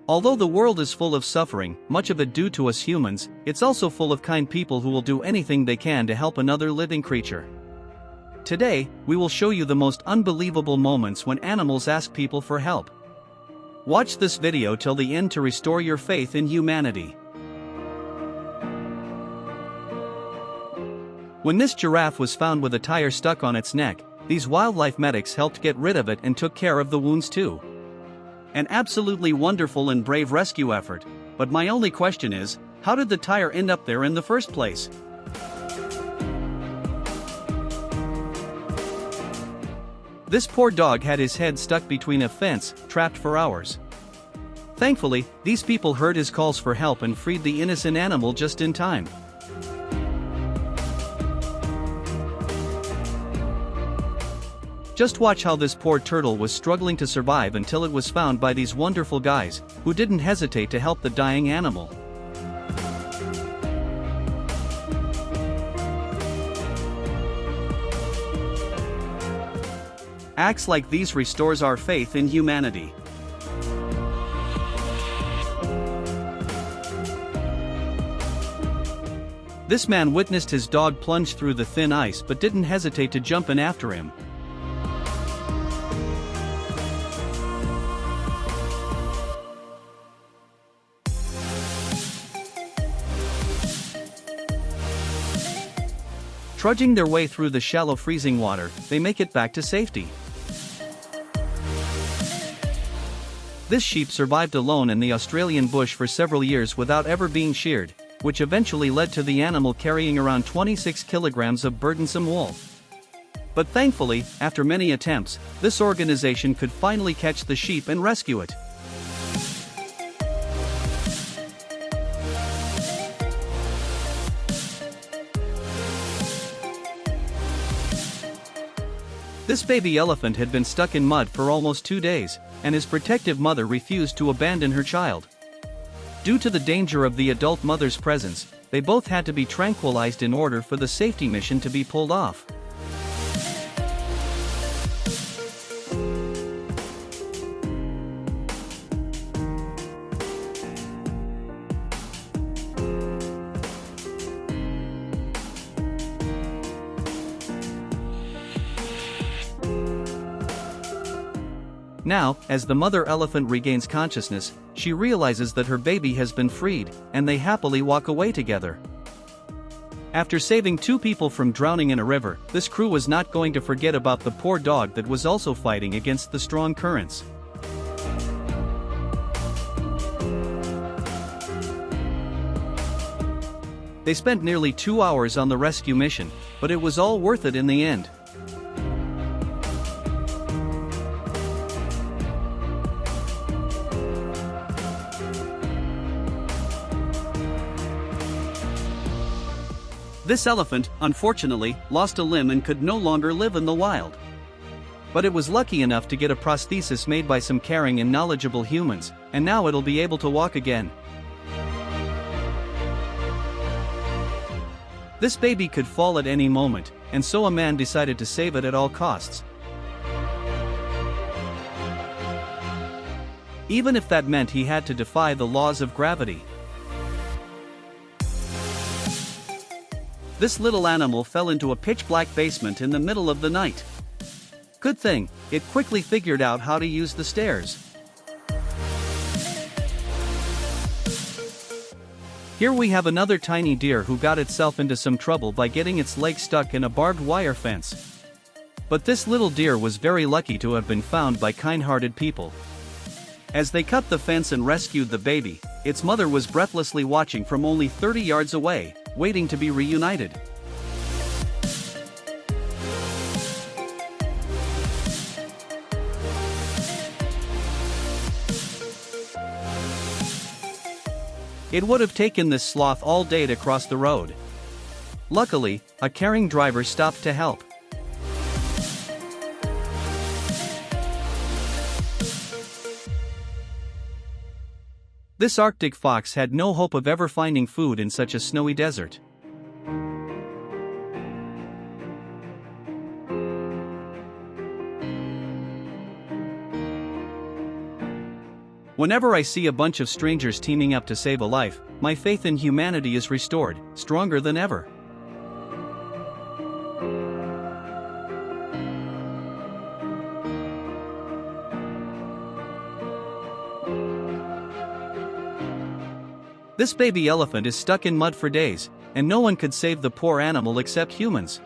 Although the world is full of suffering, much of it due to us humans, it's also full of kind people who will do anything they can to help another living creature. Today, we will show you the most unbelievable moments when animals ask people for help. Watch this video till the end to restore your faith in humanity. When this giraffe was found with a tire stuck on its neck, these wildlife medics helped get rid of it and took care of the wounds too. An absolutely wonderful and brave rescue effort, but my only question is, how did the tire end up there in the first place? This poor dog had his head stuck between a fence, trapped for hours. Thankfully, these people heard his calls for help and freed the innocent animal just in time. Just watch how this poor turtle was struggling to survive until it was found by these wonderful guys, who didn't hesitate to help the dying animal. Acts like these restores our faith in humanity. This man witnessed his dog plunge through the thin ice but didn't hesitate to jump in after him. Trudging their way through the shallow freezing water, they make it back to safety. This sheep survived alone in the Australian bush for several years without ever being sheared, which eventually led to the animal carrying around 26 kilograms of burdensome wool. But thankfully, after many attempts, this organization could finally catch the sheep and rescue it. This baby elephant had been stuck in mud for almost 2 days, and his protective mother refused to abandon her child. Due to the danger of the adult mother's presence, they both had to be tranquilized in order for the safety mission to be pulled off. Now, as the mother elephant regains consciousness, she realizes that her baby has been freed, and they happily walk away together. After saving 2 people from drowning in a river, this crew was not going to forget about the poor dog that was also fighting against the strong currents. They spent nearly 2 hours on the rescue mission, but it was all worth it in the end. This elephant, unfortunately, lost a limb and could no longer live in the wild. But it was lucky enough to get a prosthesis made by some caring and knowledgeable humans, and now it'll be able to walk again. This baby could fall at any moment, and so a man decided to save it at all costs. Even if that meant he had to defy the laws of gravity. This little animal fell into a pitch-black basement in the middle of the night. Good thing, it quickly figured out how to use the stairs. Here we have another tiny deer who got itself into some trouble by getting its leg stuck in a barbed wire fence. But this little deer was very lucky to have been found by kind-hearted people. As they cut the fence and rescued the baby, its mother was breathlessly watching from only 30 yards away, waiting to be reunited. It would have taken this sloth all day to cross the road. Luckily, a caring driver stopped to help. This Arctic fox had no hope of ever finding food in such a snowy desert. Whenever I see a bunch of strangers teaming up to save a life, my faith in humanity is restored, stronger than ever. This baby elephant is stuck in mud for days, and no one could save the poor animal except humans.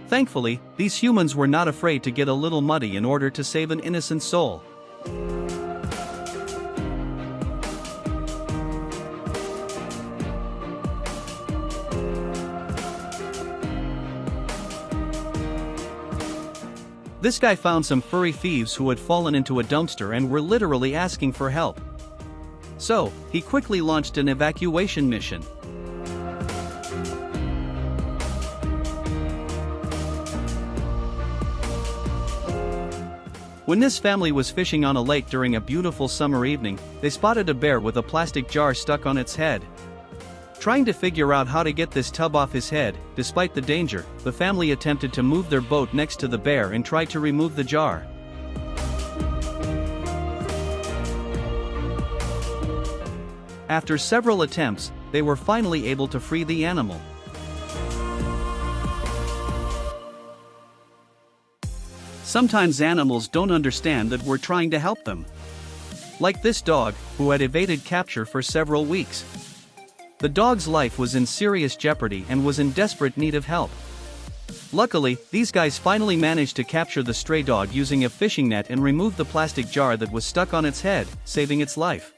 Thankfully, these humans were not afraid to get a little muddy in order to save an innocent soul. This guy found some furry thieves who had fallen into a dumpster and were literally asking for help. So, he quickly launched an evacuation mission. When this family was fishing on a lake during a beautiful summer evening, they spotted a bear with a plastic jar stuck on its head. Trying to figure out how to get this tub off his head, despite the danger, the family attempted to move their boat next to the bear and tried to remove the jar. After several attempts, they were finally able to free the animal. Sometimes animals don't understand that we're trying to help them. Like this dog, who had evaded capture for several weeks. The dog's life was in serious jeopardy and was in desperate need of help. Luckily, these guys finally managed to capture the stray dog using a fishing net and remove the plastic jar that was stuck on its head, saving its life.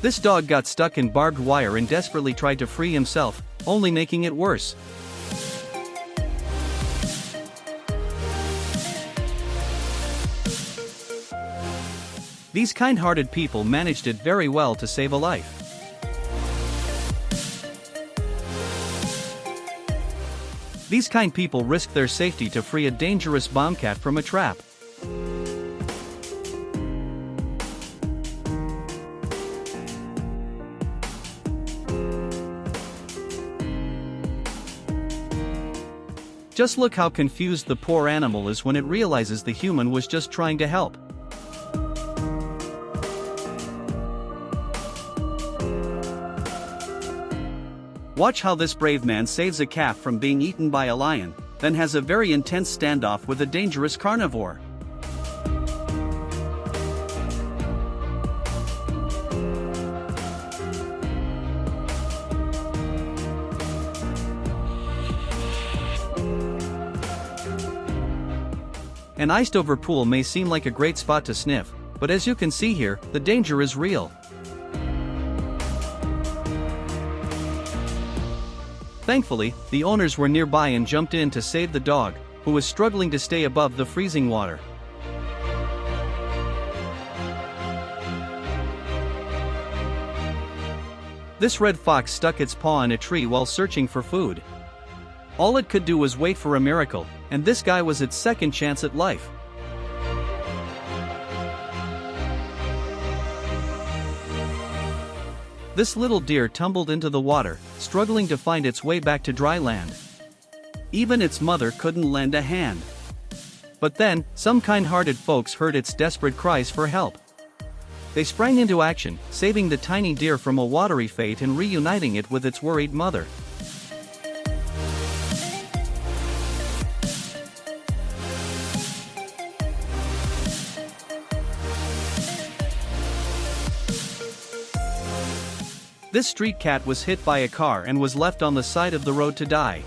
This dog got stuck in barbed wire and desperately tried to free himself, only making it worse. These kind-hearted people managed it very well to save a life. These kind people risked their safety to free a dangerous bobcat from a trap. Just look how confused the poor animal is when it realizes the human was just trying to help. Watch how this brave man saves a calf from being eaten by a lion, then has a very intense standoff with a dangerous carnivore. An iced-over pool may seem like a great spot to sniff, but as you can see here, the danger is real. Thankfully, the owners were nearby and jumped in to save the dog, who was struggling to stay above the freezing water. This red fox stuck its paw in a tree while searching for food. All it could do was wait for a miracle, and this guy was its second chance at life. This little deer tumbled into the water, struggling to find its way back to dry land. Even its mother couldn't lend a hand. But then, some kind-hearted folks heard its desperate cries for help. They sprang into action, saving the tiny deer from a watery fate and reuniting it with its worried mother. This street cat was hit by a car and was left on the side of the road to die.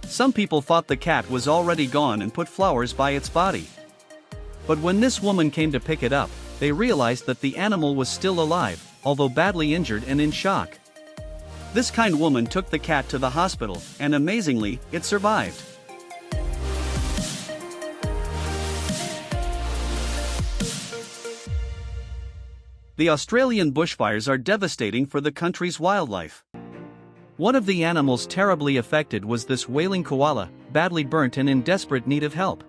Some people thought the cat was already gone and put flowers by its body. But when this woman came to pick it up, they realized that the animal was still alive, although badly injured and in shock. This kind woman took the cat to the hospital, and amazingly, it survived. The Australian bushfires are devastating for the country's wildlife. One of the animals terribly affected was this wailing koala, badly burnt and in desperate need of help.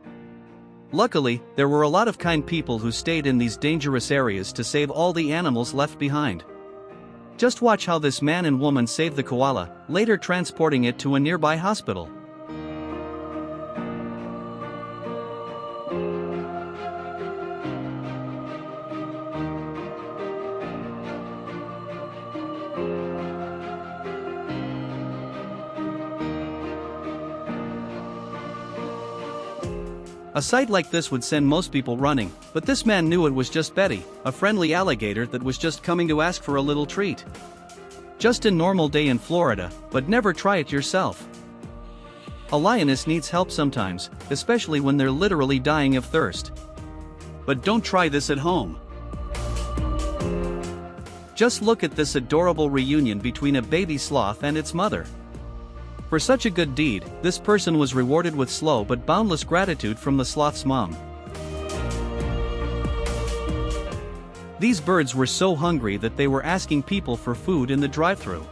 Luckily, there were a lot of kind people who stayed in these dangerous areas to save all the animals left behind. Just watch how this man and woman save the koala, later transporting it to a nearby hospital. A sight like this would send most people running, but this man knew it was just Betty, a friendly alligator that was just coming to ask for a little treat. Just a normal day in Florida, but never try it yourself. A lioness needs help sometimes, especially when they're literally dying of thirst. But don't try this at home. Just look at this adorable reunion between a baby sloth and its mother. For such a good deed, this person was rewarded with slow but boundless gratitude from the sloth's mom. These birds were so hungry that they were asking people for food in the drive-thru.